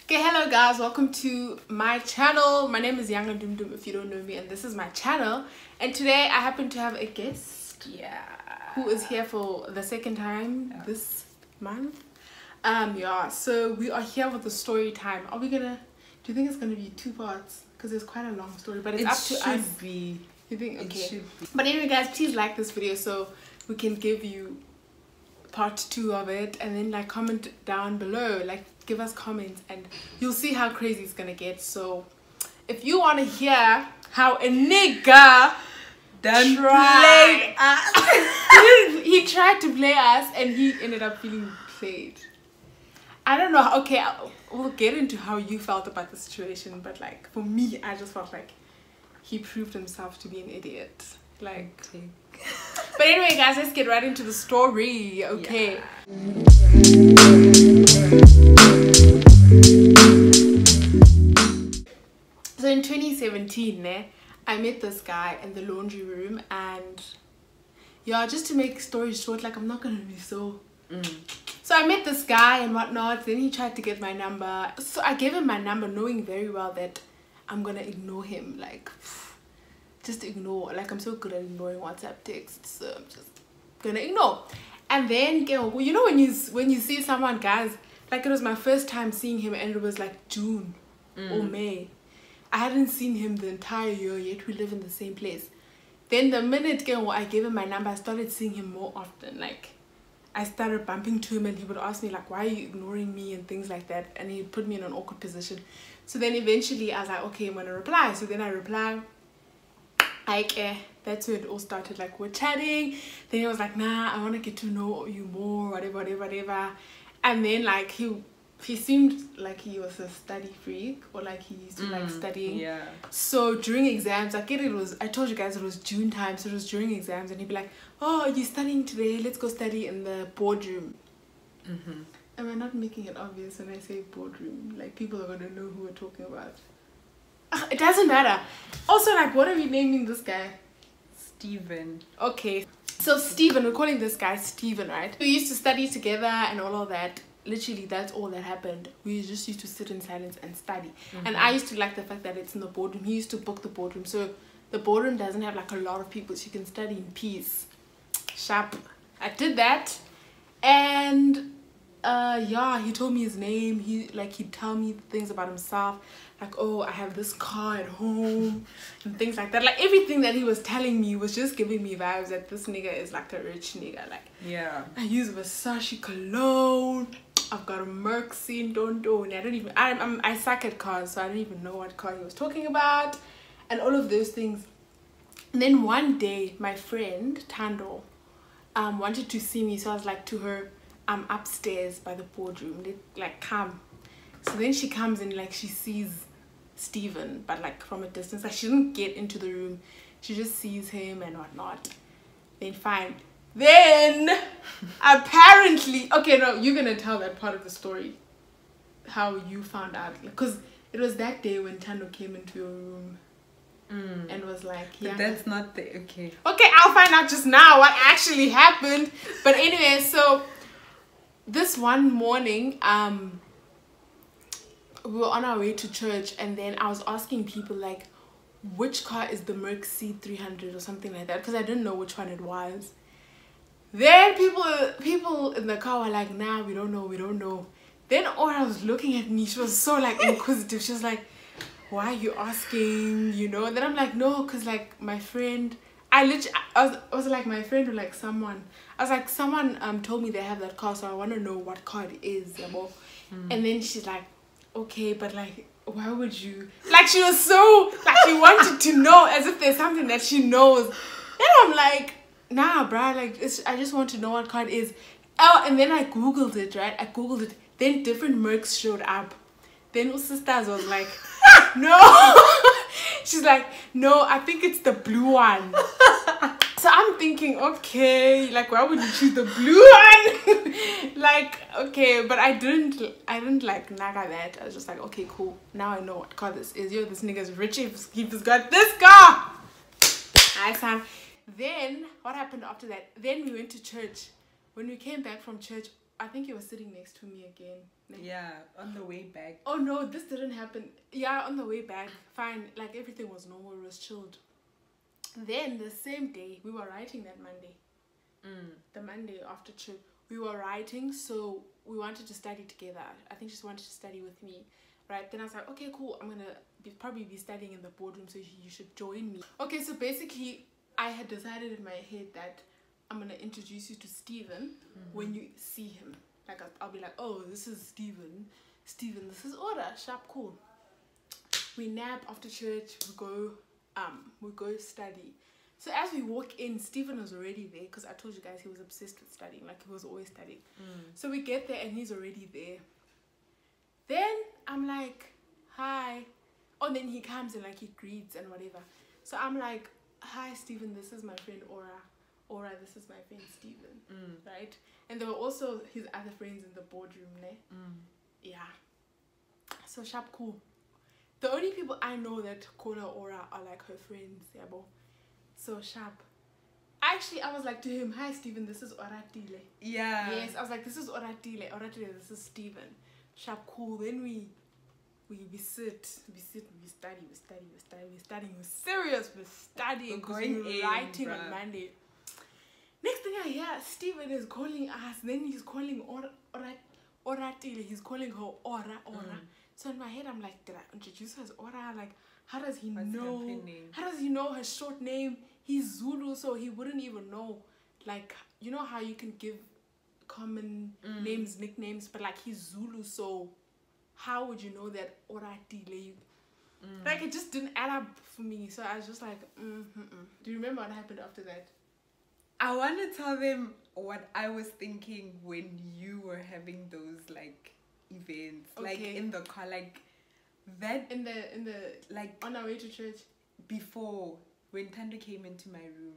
Okay, hello guys, welcome to my channel. My name is Young and Doom Doom if you don't know me, and this is my channel. And today I happen to have a guest, who is here for the second time this month. So we are here with the story time. Are we gonna? Do you think it's gonna be two parts? Because it's quite a long story, but it's up to us. Should be. You think? Okay. It should be. But anyway, guys, please like this video so we can give you part 2 of it, and then like comment down below, like give us comments, and you'll see how crazy it's gonna get. So if you want to hear how a nigga Played us. he tried to play us and he ended up feeling played. I don't know. Okay, we'll get into how you felt about the situation, but like for me, I just felt like he proved himself to be an idiot. Like, but anyway, guys, let's get right into the story. Okay. Yeah. So in 2017, I met this guy in the laundry room, and yeah, just to make story short, like I'm not gonna be so. So I met this guy and whatnot. Then he tried to get my number, so I gave him my number, knowing very well that I'm gonna ignore him. Like, just ignore. Like, I'm so good at ignoring WhatsApp texts, so I'm just gonna ignore. And then you know when you see someone, guys, like it was my first time seeing him, and it was like June or May. I hadn't seen him the entire year, yet we live in the same place. Then the minute I gave him my number, I started seeing him more often. Like, I started bumping to him, and he would ask me like, why are you ignoring me, and things like that, and he put me in an awkward position. So then eventually I was like, okay, I'm gonna reply. So then I reply, like, that's where it all started. Like, we're chatting, then he was like, nah, I want to get to know you more, whatever. And then like he seemed like he was a study freak, or like he used to like studying. Yeah. So during exams, I told you guys it was June time, so it was during exams, and he'd be like, oh, are you studying today? Let's go study in the boardroom. Am I not making it obvious when I say boardroom? Like, people are gonna know who we're talking about. It doesn't matter. Also, like, what are we naming this guy? Steven. Okay, so Steven, we're calling this guy Steven, right? We used to study together and all of that. Literally, that's all that happened. We just used to sit in silence and study. And I used to like the fact that it's in the boardroom. He used to book the boardroom, so the boardroom doesn't have like a lot of people, so you can study in peace. Sharp. I did that, and yeah, he told me his name. He'd tell me things about himself, like, oh, I have this car at home and things like that. Like, everything that he was telling me was just giving me vibes that this nigga is like a rich nigga. Like, yeah, I use Versace cologne, I've got a Mercy, I suck at cars, so I don't even know what car he was talking about, and all of those things. And then one day, my friend Tando wanted to see me, so I was like to her, I'm upstairs by the boardroom, like, come. So then she comes in, like, she sees Steven, but like from a distance. Like, she didn't get into the room, she just sees him and whatnot. Then fine. Then apparently, okay, no, you're gonna tell that part of the story, how you found out, because it was that day when Tando came into your room and was like, yeah, but that's not the okay, I'll find out just now what actually happened. But anyway, so this one morning, we were on our way to church, and then I was asking people like, which car is the Merc C300 or something like that, because I didn't know which one it was. Then people in the car were like, nah, we don't know. Then Aura was looking at me, she was so like inquisitive. She was like, why are you asking, you know? And then I'm like, no, because like my friend, I was like, my friend or like someone, I was like, someone told me they have that car, so I want to know what car it is, you know? And then she's like, okay, but like, why would you, like, she was so like, she wanted to know as if there's something that she knows. Then I'm like, nah, bruh, like, I just want to know what car it is. Oh, and then I googled it, right? I googled it, then different Mercs showed up. Then her sisters was like, no. She's like, no, I think it's the blue one. So I'm thinking, okay, like, why would you choose the blue one? Like, okay, but I didn't like naga that. I was just like, okay, cool, now I know what car this is. Yo, this nigga's rich if he's got this car. Nice, Then what happened after that? Then we went to church. When we came back from church, I think he was sitting next to me again. Yeah, on the way back. Oh no, this didn't happen. Yeah, on the way back, fine. Like everything was normal, it was chilled. Then the same day, we were writing that Monday. The Monday after church, we were writing, so we wanted to study together. I think she just wanted to study with me. Right, then I was like, okay, cool, I'm gonna probably be studying in the boardroom, so you should join me. Okay, so basically I had decided in my head that I'm gonna introduce you to Steven when you see him. Like I'll be like, oh, this is Steven, this is Ora, sharp, cool. We nap after church, we go study. So as we walk in, Steven was already there, because I told you guys he was obsessed with studying, like he was always studying. So we get there and he's already there. Then I'm like, hi. Oh, then he comes and like he greets and whatever. So I'm like, hi Steven, this is my friend Ora. Ora, this is my friend Steven. Right? And there were also his other friends in the boardroom, ne? Yeah. So sharp, cool. The only people I know that call her Ora are like her friends, yeah, bo. So sharp. Actually, I was like to him, hi Steven, this is Oratile. Yeah. Yes, I was like, this is Oratile. Oratile, this is Steven. Sharp, cool. Then we sit, we study, we're studying, we're serious, we're studying, we're writing on Monday. Next thing I hear, Steven is calling us, then he's calling Oratile, he's calling her Ora. So in my head, I'm like, did I introduce her as Ora? Like, how does he know? Happening? How does he know her short name? He's Zulu, so he wouldn't even know. Like, you know how you can give common names, nicknames, but like he's Zulu, so how would you know that Oratile? Like, it just didn't add up for me. So I was just like, Do you remember what happened after that? I want to tell them what I was thinking when you were having those like events, like in the car, like that in the like on our way to church. Before, when Tando came into my room,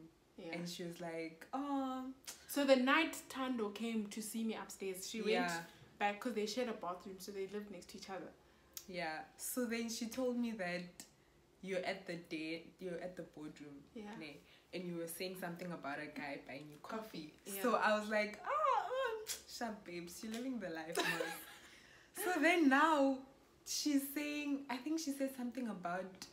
and she was like, oh. So the night Tando came to see me upstairs, she went back because they shared a bathroom, so they lived next to each other. Yeah. So then she told me that you're at the boardroom, and you were saying something about a guy buying you coffee. So I was like, sharp babes, you're living the life more. So then now she's saying, I think she said something about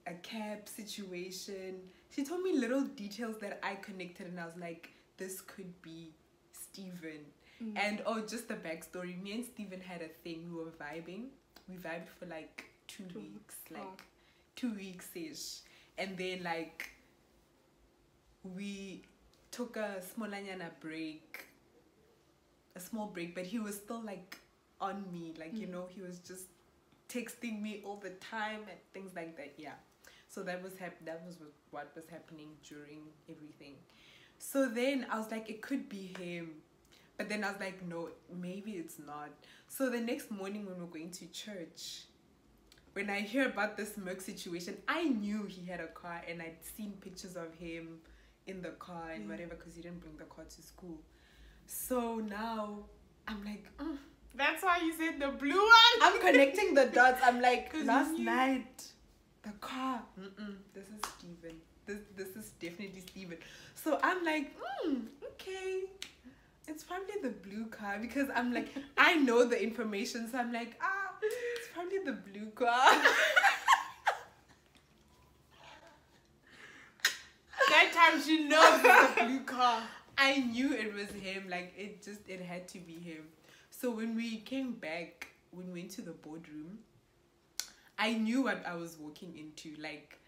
a cab situation. She told me little details that I connected, and I was like, this could be Steven. And just the backstory, me and Steven had a thing. We were vibing. We vibed for like 2 weeks, like 2 weeks-ish. And then like we took a small break, but he was still like on me, like you know, he was just texting me all the time and things like that. So that was what was happening during everything. So then I was like, it could be him, but then I was like, no, maybe it's not. So the next morning when we're going to church, when I hear about this Merc situation, I knew he had a car, and I'd seen pictures of him in the car and whatever, because he didn't bring the car to school. So now I'm like, that's why you said the blue one. I'm connecting the dots. I'm like, last night, the car. This is Steven. This is definitely Steven. So I'm like, okay. It's probably the blue car, because I'm like, I know the information. So I'm like, it's probably the blue car. That time she knows it's the blue car. I knew it was him. Like, it had to be him. So when we came back, when we went to the boardroom, I knew what I was walking into, like,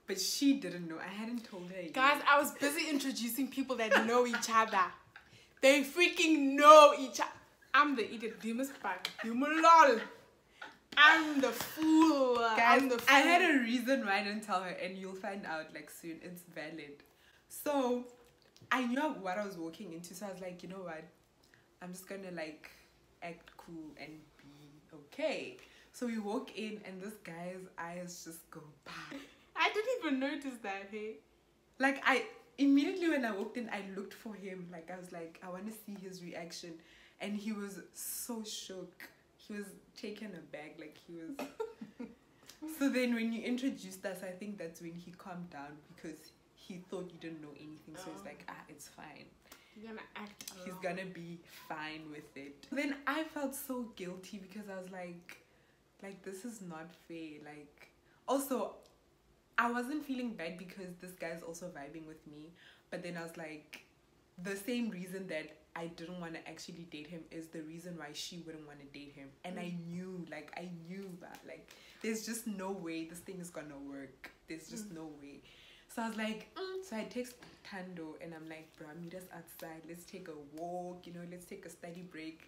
but she didn't know. I hadn't told her yet. Guys, I was busy introducing people that know each other. They freaking know each other. I'm the idiot. Lol. I'm the fool. Guys, I had a reason why I didn't tell her, and you'll find out like soon. It's valid. So I knew what I was walking into, so I was like, you know what? I'm just gonna like act cool and be okay. So we walk in, and this guy's eyes just go by. I didn't even notice that, hey? Like, immediately when I walked in, I looked for him. Like, I was like, I want to see his reaction. And he was so shook. He was taken aback. Like, he was... So then when you introduced us, I think that's when he calmed down, because he thought you didn't know anything. So it's like, it's fine. You're gonna act he's gonna be fine with it. Then I felt so guilty because I was like this is not fair. Like, also I wasn't feeling bad because this guy's also vibing with me, but then I was like, the same reason that I didn't want to actually date him is the reason why she wouldn't want to date him. And I knew that like there's just no way this thing is gonna work. There's just no way. So I was like, so I text Tando and I'm like, bro, meet us outside. Let's take a walk, you know, let's take a study break.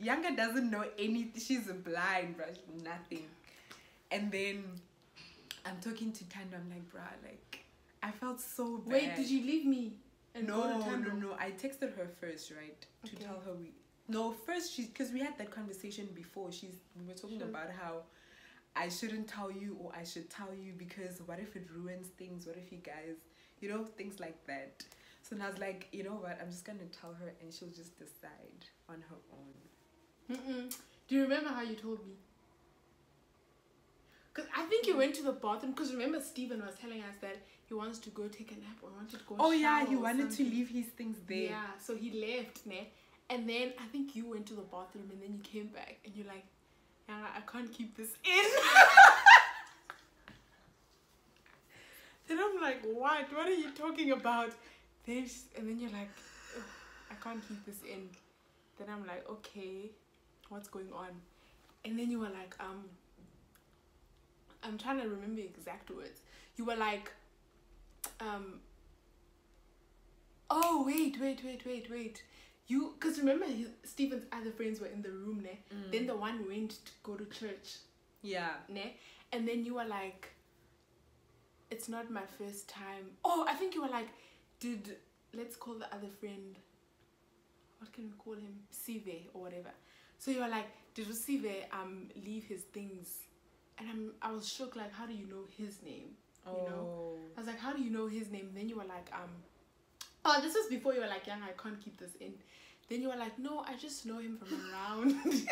Yanga doesn't know anything. She's blind, bro. Nothing. And then I'm talking to Tando. I'm like, bro, like, I felt so bad. Wait, did you leave me? No. I texted her first, right? To tell her first because we had that conversation before. We were talking about how I shouldn't tell you or I should tell you because what if it ruins things? What if you guys, you know, things like that. So I was like, you know what? I'm just gonna tell her and she'll just decide on her own. Do you remember how you told me? Because I think you went to the bathroom. Because remember, Steven was telling us that he wants to go take a nap or wanted to go shower. Oh yeah, he wanted to leave his things there. Yeah, so he left, ne? And then I think you went to the bathroom and then you came back and you're like, yeah, I can't keep this in. Then I'm like, what? What are you talking about? And then you're like, I can't keep this in. Then I'm like, okay, what's going on? And then you were like, I'm trying to remember exact words. You were like, oh, wait. You, because remember, Steven's other friends were in the room, ne? Then the one went to go to church. Yeah. Ne? And then you were like, it's not my first time. Oh, I think you were like, let's call the other friend, what can we call him? Sive or whatever. So you were like, did Sive leave his things? And I was shocked, like, how do you know his name? You know? I was like, how do you know his name? And then you were like, oh, this was before you were like, I can't keep this in. Then you were like, no, I just know him from around. I'm like,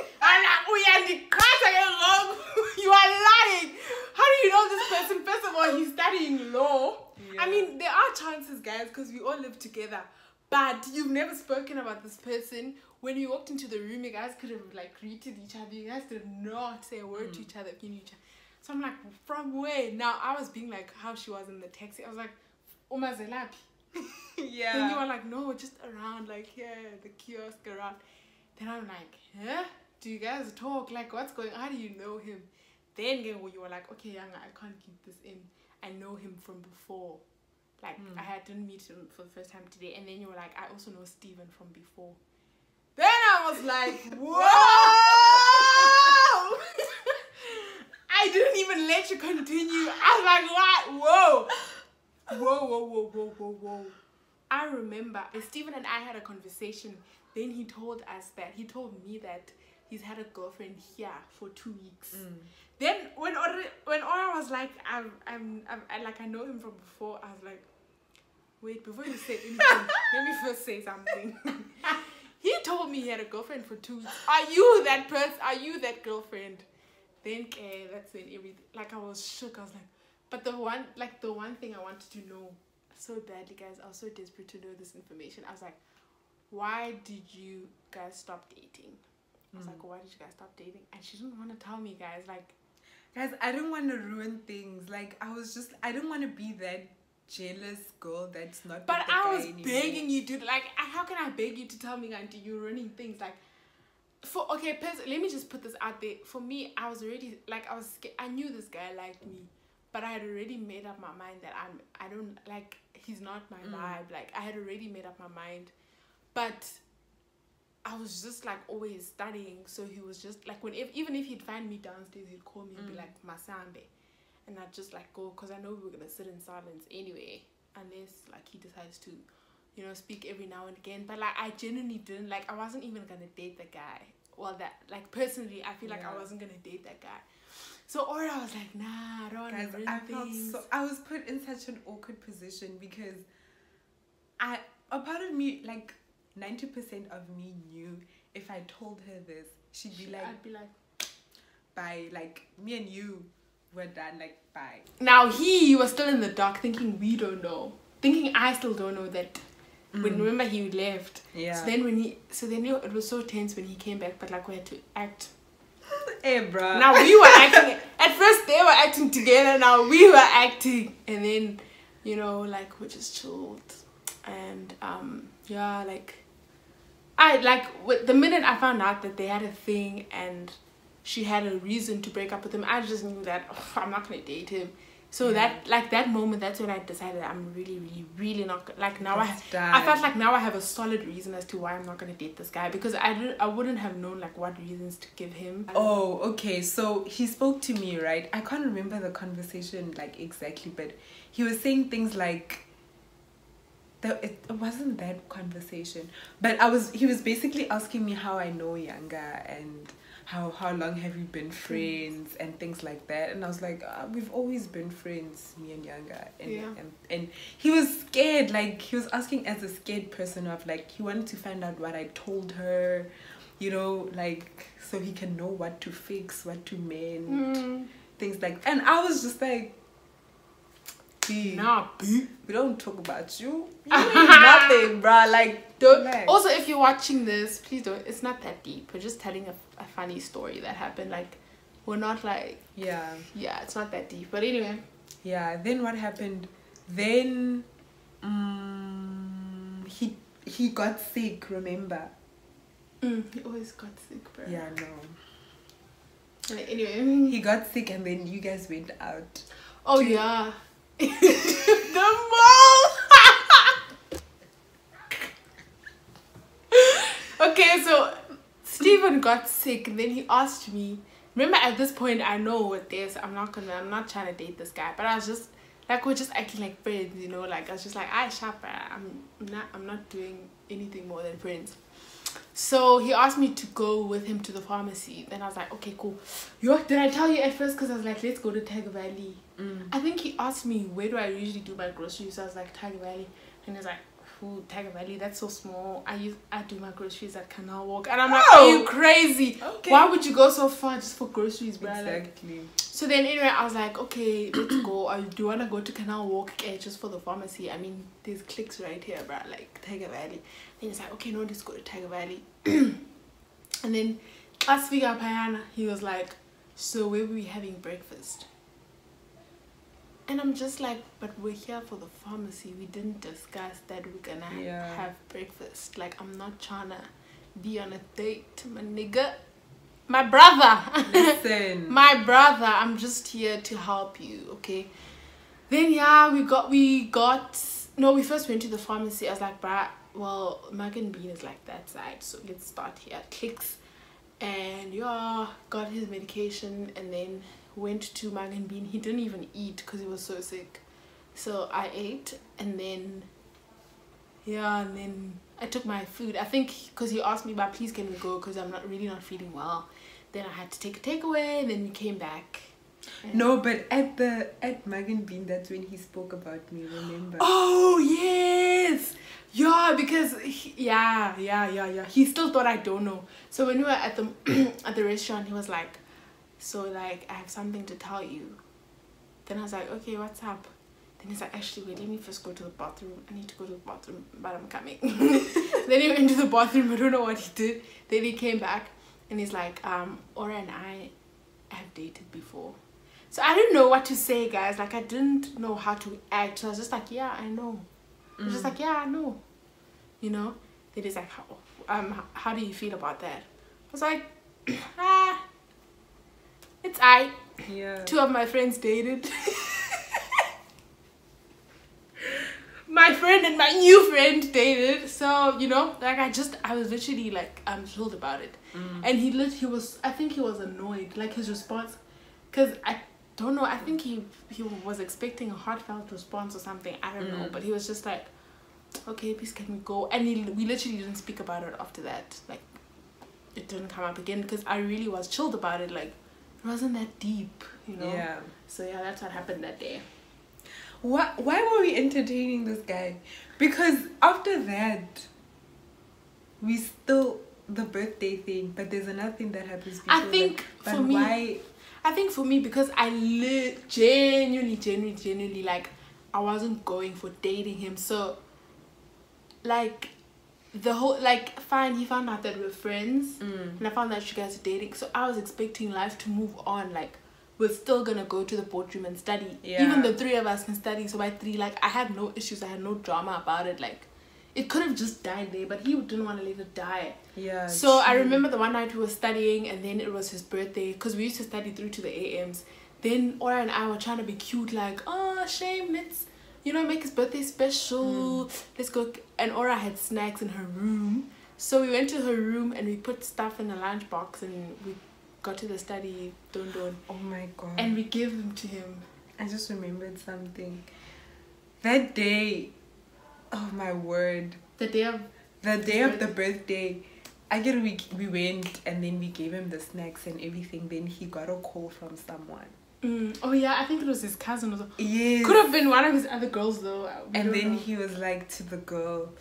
you are lying. How do you know this person? First of all, he's studying law. Yeah. I mean, there are chances, guys, because we all live together. But you've never spoken about this person. When you walked into the room, you guys could have like greeted each other. You guys did not say a word to each other if you knew each other. So I'm like, from where? Now I was being like how she was in the taxi. I was like, Oma Zelapi. Yeah. Then you were like, no, just around, like here, the kiosk around. Then I'm like, huh? Do you guys talk? Like, what's going on? How do you know him? Then you were like, okay, Yanga, I can't keep this in. I know him from before. Like, I didn't meet him for the first time today. And then you were like, I also know Steven from before. Then I was like, whoa! I didn't even let you continue. I was like, what? Whoa. I remember Steven and I had a conversation. Then he told me that he's had a girlfriend here for 2 weeks. Then when Ora was like, I know him from before, I was like, wait, before you say anything, let me first say something. He told me he had a girlfriend for 2 weeks. Are you that person? Are you that girlfriend? Then that's when everything, like, I was shook. I was like, but the one thing I wanted to know so badly, guys, I was so desperate to know this information. I was like, why did you guys stop dating? I was like, why did you guys stop dating? And she didn't want to tell me, guys. Like, guys, I didn't want to ruin things. Like, I didn't want to be that jealous girl that's not. But I was begging you, dude. Like, how can I beg you to tell me, Auntie, you're ruining things? Like, let me just put this out there. For me, I was already, like, I was scared. I knew this guy liked me, but I had already made up my mind that I don't, like, he's not my vibe. Like, I had already made up my mind. But I was just, like, always studying. So he was just, like, even if he'd find me downstairs, he'd call me and be like, Masambe. And I'd just, like, go, because I know we were going to sit in silence anyway. Unless, like, he decides to, you know, speak every now and again. But, like, I genuinely didn't, like, I wasn't even going to date the guy. Well, that, like, personally, I feel like I wasn't going to date that guy. So, or I was like, nah, I don't want to ruin things. I was put in such an awkward position because a part of me, like, 90% of me knew if I told her this, she'd be like, I'd be like, bye. Like, me and you were done, like, bye. Now he was still in the dark, thinking we don't know. Thinking I still don't know that When remember he left. Yeah. So then it was so tense when he came back, but like we had to act. Hey, bro. Now we were acting. At first they were acting together. Now we were acting, and then like we just chilled, and yeah, like the minute I found out that they had a thing and she had a reason to break up with him, I just knew that I'm not gonna date him. So that moment, that's when I decided I'm really, really, really not like now. I felt like now I have a solid reason as to why I'm not gonna date this guy, because I wouldn't have known like what reasons to give him. Oh, okay. So he spoke to me, right? I can't remember the conversation like exactly, but he was saying things like it wasn't that conversation, but he was basically asking me how I know Younger and how long have you been friends and things like that, and I was like, we've always been friends, me and Younger, and he was scared, like he was asking as a scared person of like he wanted to find out what I told her, like so he can know what to fix, what to mend, things like, and I was just like, nah, we don't talk about you. You ain't nothing, bruh. Like, don't. Also, if you're watching this, please don't. It's not that deep. We're just telling a funny story that happened. Like, we're not like. Yeah, it's not that deep. But anyway. Yeah. Then what happened? Then, he got sick. Remember? He always got sick, bro. Yeah, no. Anyway, he got sick, and then you guys went out. Oh yeah. The mall. Okay, so Steven got sick, and then he asked me. Remember, at this point, I know what this. I'm not trying to date this guy, but I was just like, we're just acting like friends, Like I was just like, I shop. I'm not doing anything more than friends. So he asked me to go with him to the pharmacy. Then I was like, okay, cool. Did I tell you at first? Because I was like, let's go to Tiger Valley. I think he asked me, where do I usually do my groceries? So I was like, Tiger Valley. And he was like, ooh, Tiger Valley, that's so small. I do my groceries at Canal Walk. And I'm like, are you crazy? Okay. Why would you go so far just for groceries, bro? Exactly. Like, so then anyway, I was like, okay, let's go. Do you want to go to Canal Walk just for the pharmacy? I mean, there's clicks right here, bro, like Tiger Valley. And he's like, okay, no, let's go to Tiger Valley. And then last week at Payana, he was like, so where were we having breakfast? And I'm just like, but we're here for the pharmacy. We didn't discuss that we're gonna have breakfast. Like, I'm not trying to be on a date, my nigga. My brother. Listen. My brother. I'm just here to help you, okay? Then, yeah, we first went to the pharmacy. I was like, bruh, well, Mug and Bean is like that side. So let's start here. Clicks. And, got his medication and then went to Mug and Bean. He didn't even eat because he was so sick. So I ate, and then I took my food. I think because he asked me, but please can we go, because I'm really not feeling well. Then I had to take a takeaway, and then we came back. No, but at Mug and Bean, that's when he spoke about me, remember? Oh yes, yeah, because he still thought I don't know. So when we were at the at the restaurant, he was like, so like, I have something to tell you. Then I was like, okay, what's up? Then he's like, actually, wait, let me first go to the bathroom. I need to go to the bathroom, but I'm coming. Then he went to the bathroom. I don't know what he did. Then he came back, and he's like, Aura and I have dated before. So I didn't know what to say, guys. Like, I didn't know how to act. So I was just like, yeah, I know. I was just like, yeah, I know. Then he's like, how do you feel about that? I was like, it's I. Yeah. 2 of my friends dated. My friend and my new friend dated. So, like, I was literally like, I'm thrilled about it. And he was, I think he was annoyed, like his response, because I don't know, I think he was expecting a heartfelt response or something, I don't know, but he was just like, okay, please can we go? And we literally didn't speak about it after that. Like, it didn't come up again, because I really was chilled about it. Like, it wasn't that deep, Yeah. So yeah, that's what happened that day. Why were we entertaining this guy? Because after that, we still, the birthday thing, but there's another thing that happens before. I think for me, because I genuinely, like, I wasn't going for dating him. So like the whole, like, fine, he found out that we're friends, and I found that you guys are dating, so I was expecting life to move on. Like, we're still gonna go to the boardroom and study. Even the three of us can study, so by 3, like, I had no issues, I had no drama about it. Like, it could have just died there, but he didn't want to let it die. Yeah. So I remember the one night we were studying, and then it was his birthday, because we used to study through to the AMs. Then Ora and I were trying to be cute, like, oh, shame, let's, you know, make his birthday special. Let's go. And Ora had snacks in her room, so we went to her room and we put stuff in the lunchbox, and we got to the study. Don. Oh my god. And we gave them to him. I just remembered something. That day, oh my word. The day of the birthday. I get we went and then we gave him the snacks and everything. Then he got a call from someone. Oh yeah, I think it was his cousin or something. Yes. Could have been one of his other girls though. And then he was like to the girl,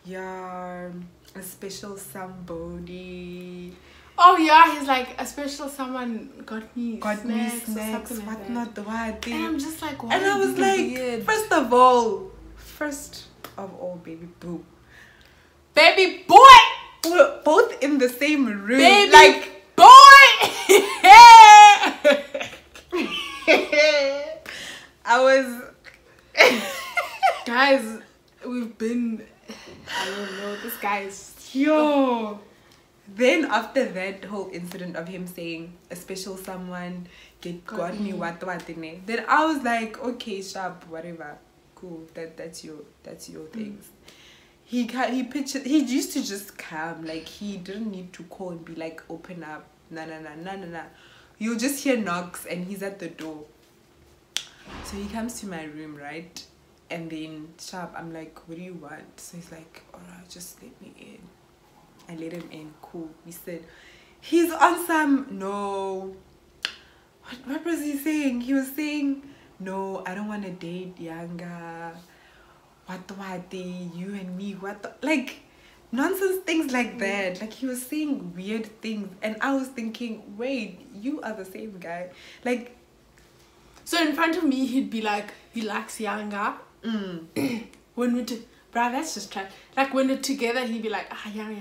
yeah, a special somebody. Oh yeah, he's like, a special someone got me snacks what like not the right thing. And I'm just like, why? And I was like, weird? first of all, baby boo, baby boy, we're both in the same room, baby like boy. I was guys, we've been, I don't know, this guy is yo. Then after that whole incident of him saying a special someone got me what then I was like, okay, sharp, whatever, cool, that's your things. He used to just come, like he didn't need to call and be like, open up, nah. You'll just hear knocks and he's at the door. So he comes to my room, right? And then sharp, I'm like, what do you want? So he's like, alright, just let me in. I let him in, cool. We said, he's on some, no. What was he saying? He was saying, no, I don't want to date younger. What, you and me, like, nonsense things like that. Like, he was saying weird things. And I was thinking, wait, you are the same guy. Like, so in front of me, he'd be like, he likes younger. When we bruh, that's just trash. Like, when we're together, he'd be like, young.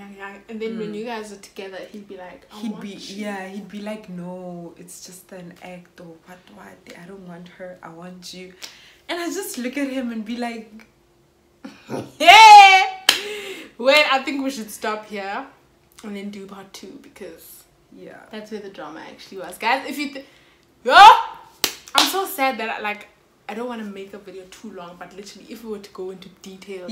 And then when you guys are together, he'd be like, he'd be like, no, it's just an act, or what, I don't want her, I want you. And I just look at him and be like, yeah. Wait, I think we should stop here and then do part 2, because yeah, that's where the drama actually was. Guys, if you I'm so sad that I don't want to make a video too long, but literally if we were to go into details,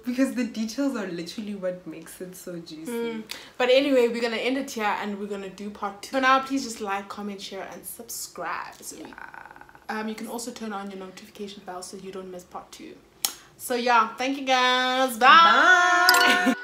because the details are literally what makes it so juicy. But anyway, we're gonna end it here and we're gonna do part 2. For now, please just like, comment, share and subscribe. So you can also turn on your notification bell so you don't miss part 2. So yeah, thank you guys. Bye.